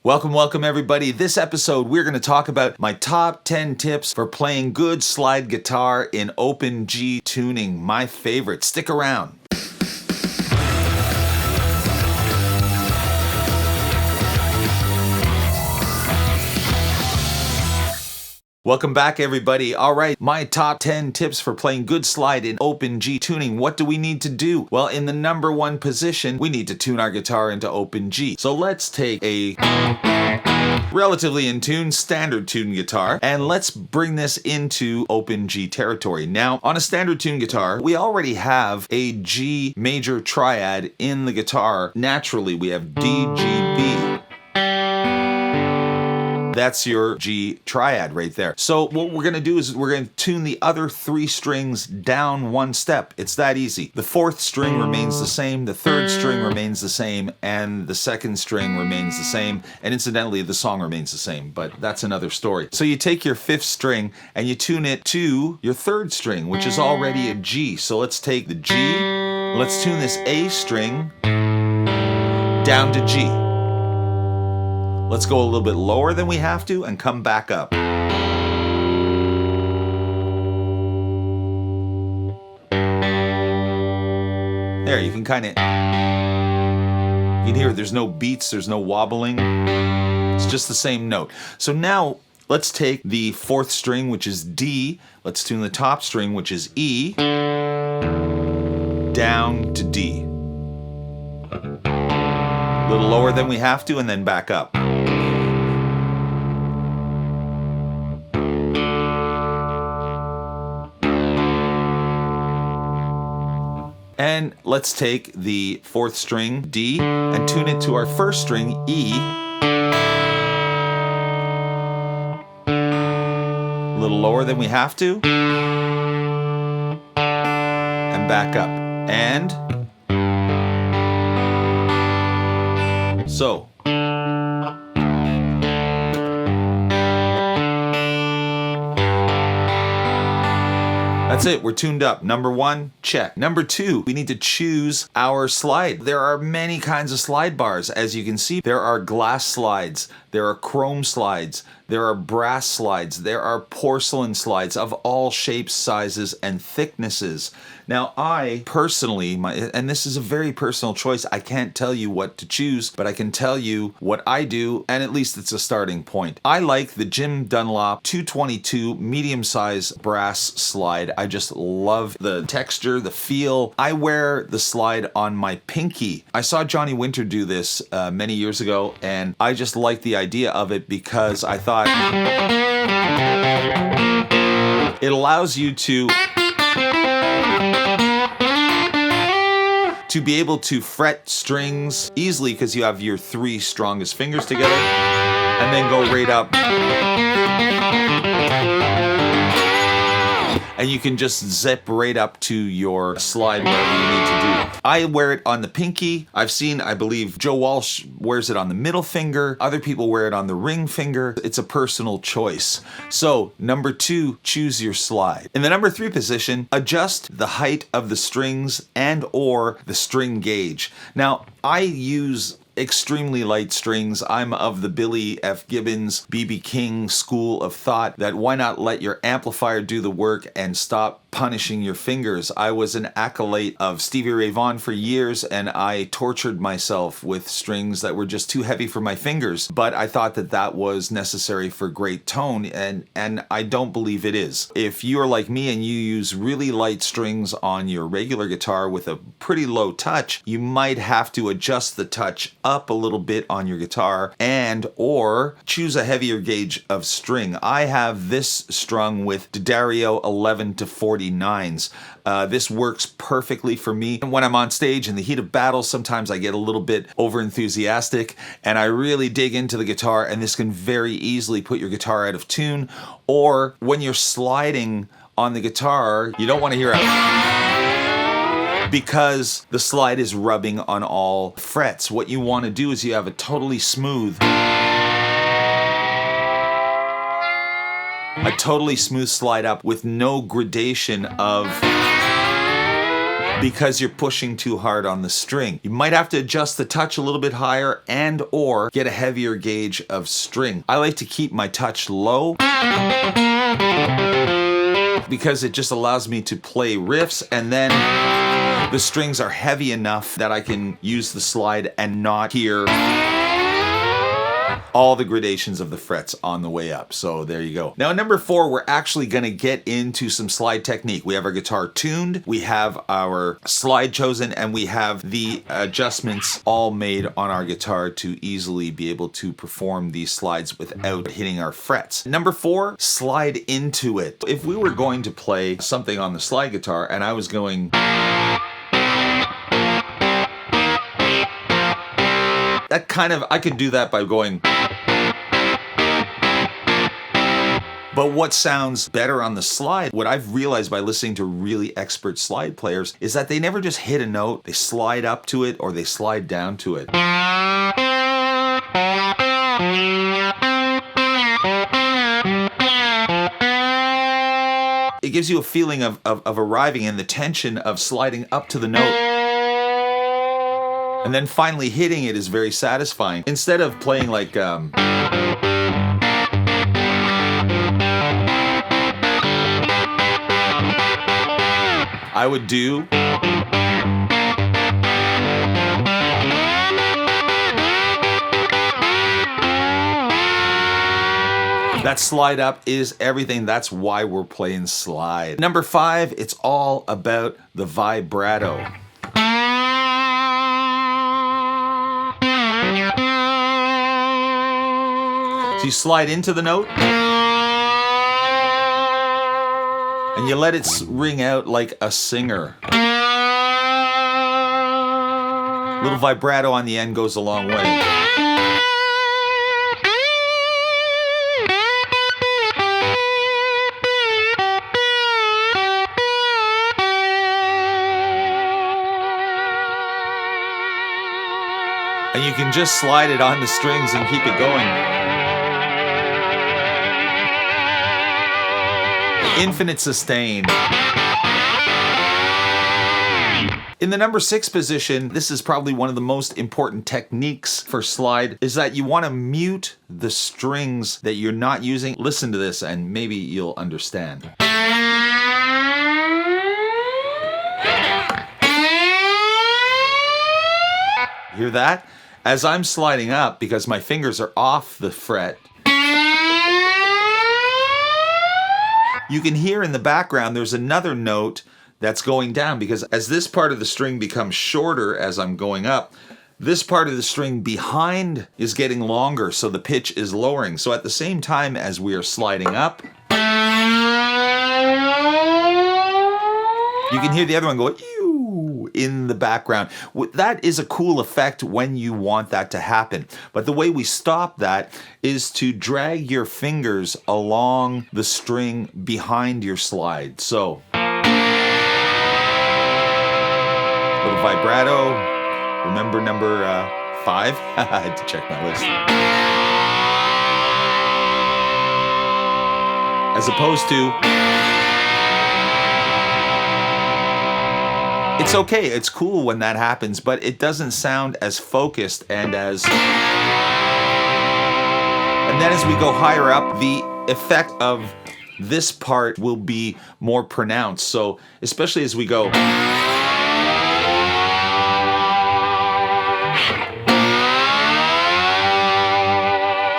Welcome everybody. This episode we're going to talk about my top 10 tips for playing good slide guitar in open G tuning, my favorite. Stick around. Welcome back everybody. Alright, my top 10 tips for playing good slide in open G tuning. What do we need to do? Well, in the number one position, we need to tune our guitar into open G. So let's take a relatively in tune, standard tune guitar, and let's bring this into open G territory. Now, on a standard tune guitar, we already have a G major triad in the guitar. Naturally, we have D, G, B. That's your G triad right there. So what we're going to do is we're going to tune the other three strings down one step. It's that easy. The fourth string remains the same, the third string remains the same, and the second string remains the same. And incidentally, the song remains the same, but that's another story. So you take your fifth string and you tune it to your third string, which is already a G. So let's take the G, let's tune this A string down to G. Let's go a little bit lower than we have to and come back up. There, you can kind of, you can hear there's no beats, there's no wobbling. It's just the same note. So now let's take the fourth string, which is D. Let's tune the top string, which is E, down to D. A little lower than we have to and then back up. And let's take the fourth string, D, and tune it to our first string, E. A little lower than we have to. And back up. And so. That's it, we're tuned up. Number one, check. Number two, we need to choose our slide. There are many kinds of slide bars. As you can see, there are glass slides, there are chrome slides, there are brass slides, there are porcelain slides of all shapes, sizes, and thicknesses. Now, I personally, and this is a very personal choice, I can't tell you what to choose, but I can tell you what I do, and at least it's a starting point. I like the Jim Dunlop 222 medium-size brass slide. I just love the texture, the feel. I wear the slide on my pinky. I saw Johnny Winter do this many years ago, and I just liked the idea of it because I thought it allows you to be able to fret strings easily because you have your three strongest fingers together and then go right up. And you can just zip right up to your slide wherever you need to do. I wear it on the pinky. I've seen, I believe, Joe Walsh wears it on the middle finger. Other people wear it on the ring finger. It's a personal choice. So, number two, choose your slide. In the number three position, adjust the height of the strings and or the string gauge. Now, I use extremely light strings. I'm of the Billy F. Gibbons, B.B. King school of thought that why not let your amplifier do the work and stop punishing your fingers. I was an acolyte of Stevie Ray Vaughan for years and I tortured myself with strings that were just too heavy for my fingers, but I thought that that was necessary for great tone and I don't believe it is. If you're like me and you use really light strings on your regular guitar with a pretty low touch, you might have to adjust the touch up a little bit on your guitar and or choose a heavier gauge of string. I have this strung with Dimarzio 11 to 49s. This works perfectly for me. When I'm on stage in the heat of battle, sometimes I get a little bit over enthusiastic and I really dig into the guitar, and this can very easily put your guitar out of tune. Or when you're sliding on the guitar, you don't want to hear a because the slide is rubbing on all frets. What you want to do is you have a totally smooth slide up with no gradation of because you're pushing too hard on the string. You might have to adjust the touch a little bit higher and or get a heavier gauge of string. I like to keep my touch low because it just allows me to play riffs, and then the strings are heavy enough that I can use the slide and not hear all the gradations of the frets on the way up. So there you go. Now, number 4, we're actually going to get into some slide technique. We have our guitar tuned, we have our slide chosen, and we have the adjustments all made on our guitar to easily be able to perform these slides without hitting our frets. Number 4, slide into it. If we were going to play something on the slide guitar and I was going, that kind of, I could do that by going. But what sounds better on the slide, what I've realized by listening to really expert slide players, is that they never just hit a note, they slide up to it or they slide down to it. It gives you a feeling of arriving in the tension of sliding up to the note. And then finally hitting it is very satisfying. Instead of playing like I would do that. Slide up is everything. That's why we're playing slide. Number 5, it's all about the vibrato. So you slide into the note and you let it ring out like a singer. Little vibrato on the end goes a long way. And you can just slide it on the strings and keep it going. Infinite sustain. In the number 6 position, this is probably one of the most important techniques for slide, is that you want to mute the strings that you're not using. Listen to this and maybe you'll understand. Hear that? As I'm sliding up, because my fingers are off the fret, you can hear in the background there's another note that's going down, because as this part of the string becomes shorter as I'm going up, this part of the string behind is getting longer, so the pitch is lowering. So at the same time as we are sliding up, you can hear the other one go ew in the background. That is a cool effect when you want that to happen. But the way we stop that is to drag your fingers along the string behind your slide. So, little vibrato. Remember number 5? I had to check my list. As opposed to, it's okay, it's cool when that happens, but it doesn't sound as focused and as... And then as we go higher up, the effect of this part will be more pronounced. So, especially as we go...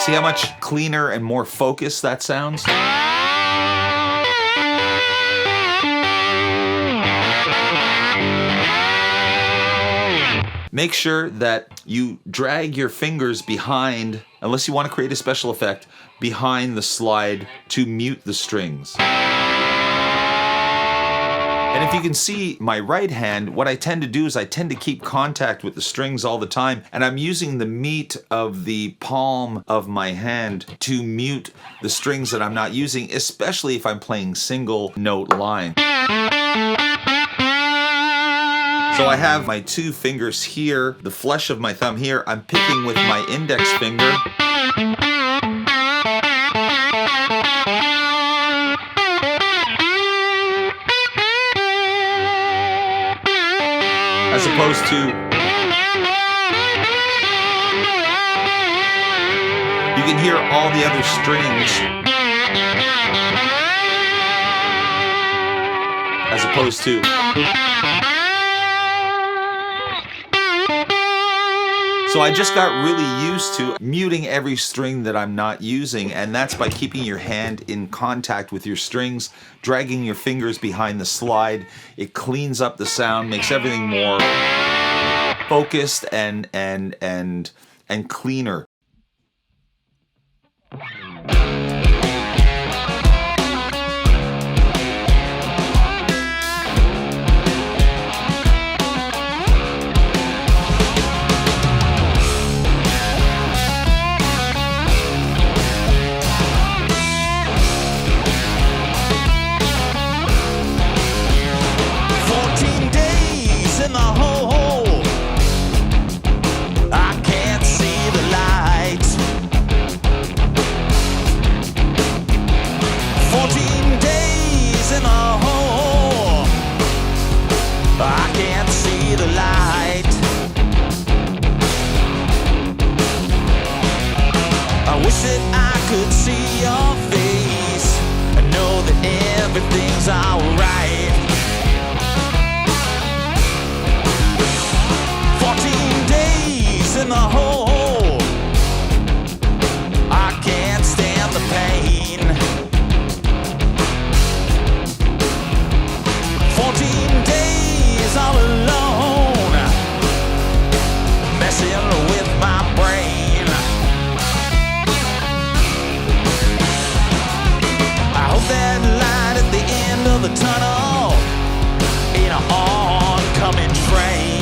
See how much cleaner and more focused that sounds? Make sure that you drag your fingers behind, unless you want to create a special effect, behind the slide to mute the strings. And if you can see my right hand, what I tend to do is I tend to keep contact with the strings all the time, and I'm using the meat of the palm of my hand to mute the strings that I'm not using, especially if I'm playing single note line. So I have my 2 fingers here, the flesh of my thumb here. I'm picking with my index finger. to, you can hear all the other strings as opposed to. So I just got really used to muting every string that I'm not using, and that's by keeping your hand in contact with your strings, dragging your fingers behind the slide. It cleans up the sound, makes everything more focused and cleaner. Everything's alright. 14 days in the hole. I can't stand the pain. 14 days all alone, messing with my brain. I hope that light at the end of the tunnel in an oncoming train.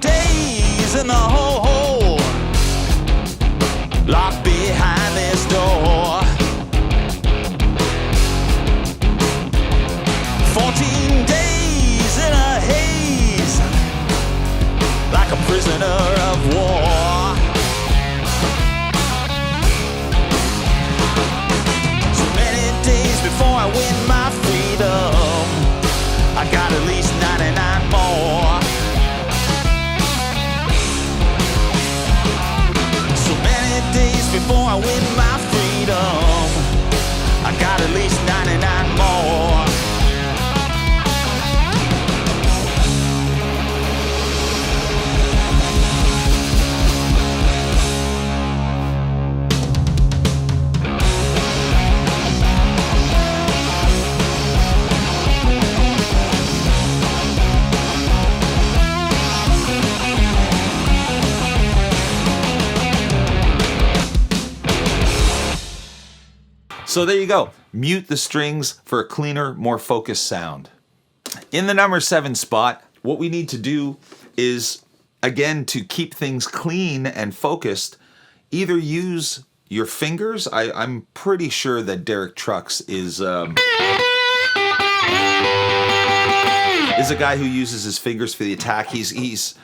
Days in the hole, locked behind this door. 14 days in a haze, like a prisoner of war. So many days before I win my freedom, I got at least 99 more. Days before I win my freedom, I got at least 99 more. So there you go. Mute the strings for a cleaner, more focused sound. In the number 7 spot, what we need to do is again, to keep things clean and focused, either use your fingers. I'm pretty sure that Derek Trucks is a guy who uses his fingers for the attack. He's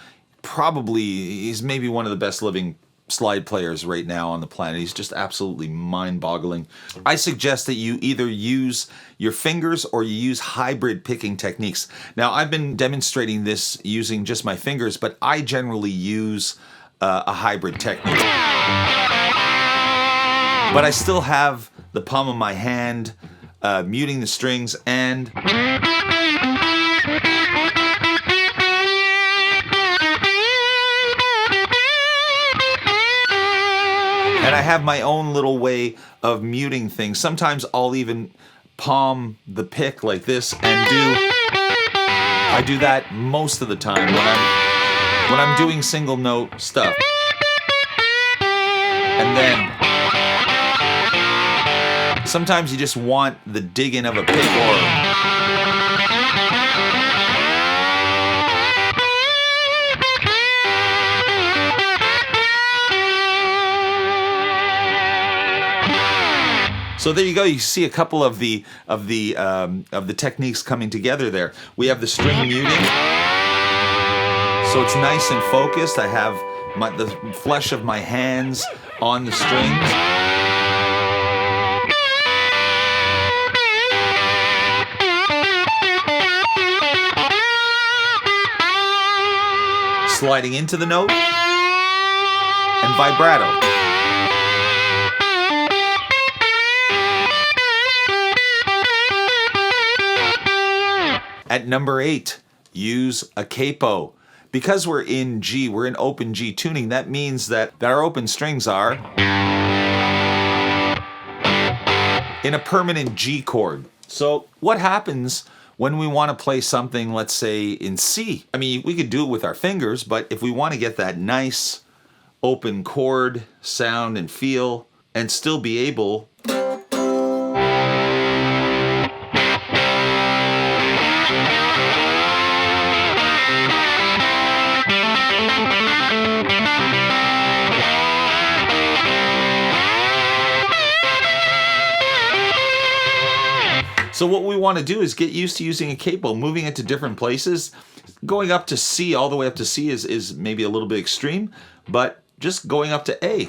maybe one of the best living slide players right now on the planet. He's just absolutely mind-boggling. I suggest that you either use your fingers or you use hybrid picking techniques. Now, I've been demonstrating this using just my fingers, but I generally use a hybrid technique. But I still have the palm of my hand muting the strings, and I have my own little way of muting things. Sometimes I'll even palm the pick like this and I do that most of the time when I'm doing single note stuff. And then sometimes you just want the digging of a pick So there you go. You see a couple of the techniques coming together there. We have the string muting, so it's nice and focused. I have the flesh of my hands on the strings. Sliding into the note and vibrato. At number 8, use a capo. Because we're in G, we're in open G tuning, that means that our open strings are in a permanent G chord. So what happens when we want to play something, let's say, in C? I mean, we could do it with our fingers, but if we want to get that nice open chord sound and feel and still be able So what we want to do is get used to using a capo, moving it to different places. Going up to C, all the way up to C is maybe a little bit extreme, but just going up to A.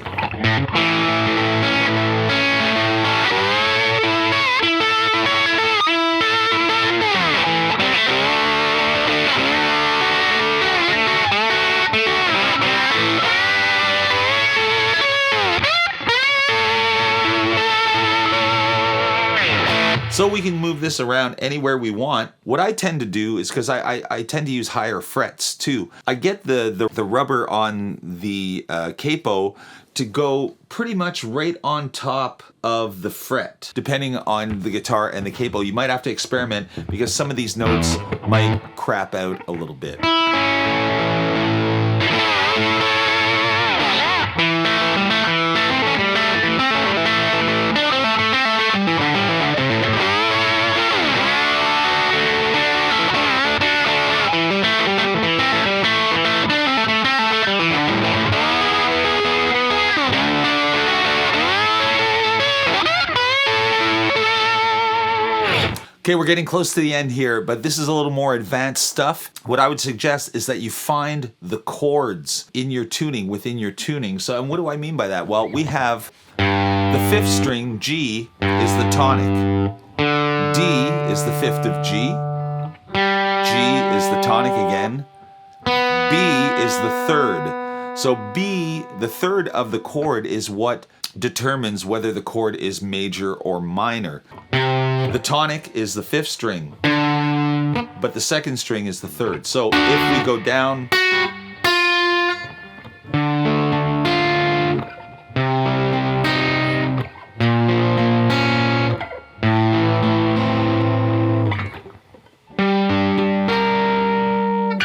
So we can move this around anywhere we want. What I tend to do is, because I tend to use higher frets too, I get the rubber on the capo to go pretty much right on top of the fret. Depending on the guitar and the capo, you might have to experiment because some of these notes might crap out a little bit. Okay, we're getting close to the end here, but this is a little more advanced stuff. What I would suggest is that you find the chords in your tuning, within your tuning. So, and what do I mean by that? Well, we have the 5th string, G, is the tonic. D is the 5th of G. G is the tonic again. B is the 3rd. So B, the 3rd of the chord, is what determines whether the chord is major or minor. The tonic is the 5th string, but the 2nd string is the 3rd. So if we go down,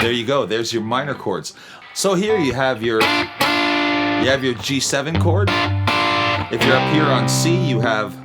there you go. There's your minor chords. So here you have your G7 chord. If you're up here on C, you have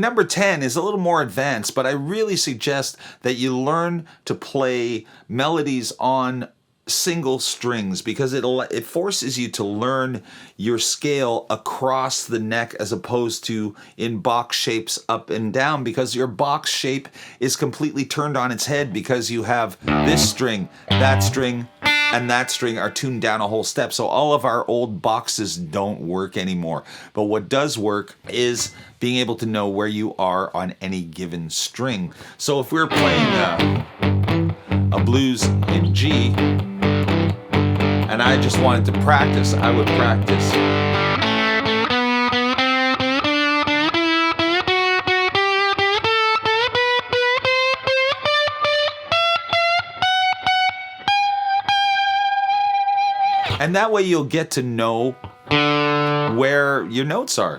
number 10 is a little more advanced, but I really suggest that you learn to play melodies on single strings, because it forces you to learn your scale across the neck as opposed to in box shapes up and down, because your box shape is completely turned on its head because you have this string, and that string are tuned down a whole step. So all of our old boxes don't work anymore. But what does work is being able to know where you are on any given string. So if we're playing a blues in G, and I just wanted to practice, I would practice. And that way you'll get to know where your notes are.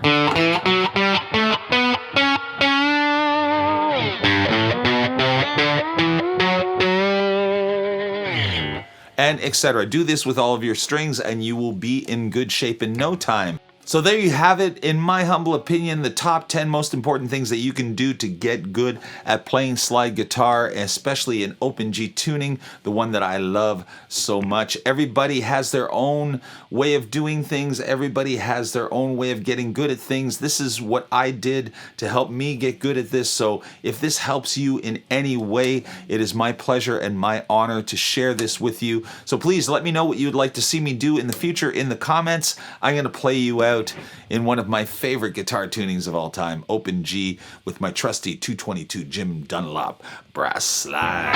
And etc. Do this with all of your strings and you will be in good shape in no time. So there you have it. In my humble opinion, the top 10 most important things that you can do to get good at playing slide guitar, especially in open G tuning, the one that I love so much. Everybody has their own way of doing things. Everybody has their own way of getting good at things. This is what I did to help me get good at this. So if this helps you in any way, it is my pleasure and my honor to share this with you. So please let me know what you'd like to see me do in the future in the comments. I'm going to play you out in one of my favorite guitar tunings of all time, open G, with my trusty 222 Jim Dunlop brass slide.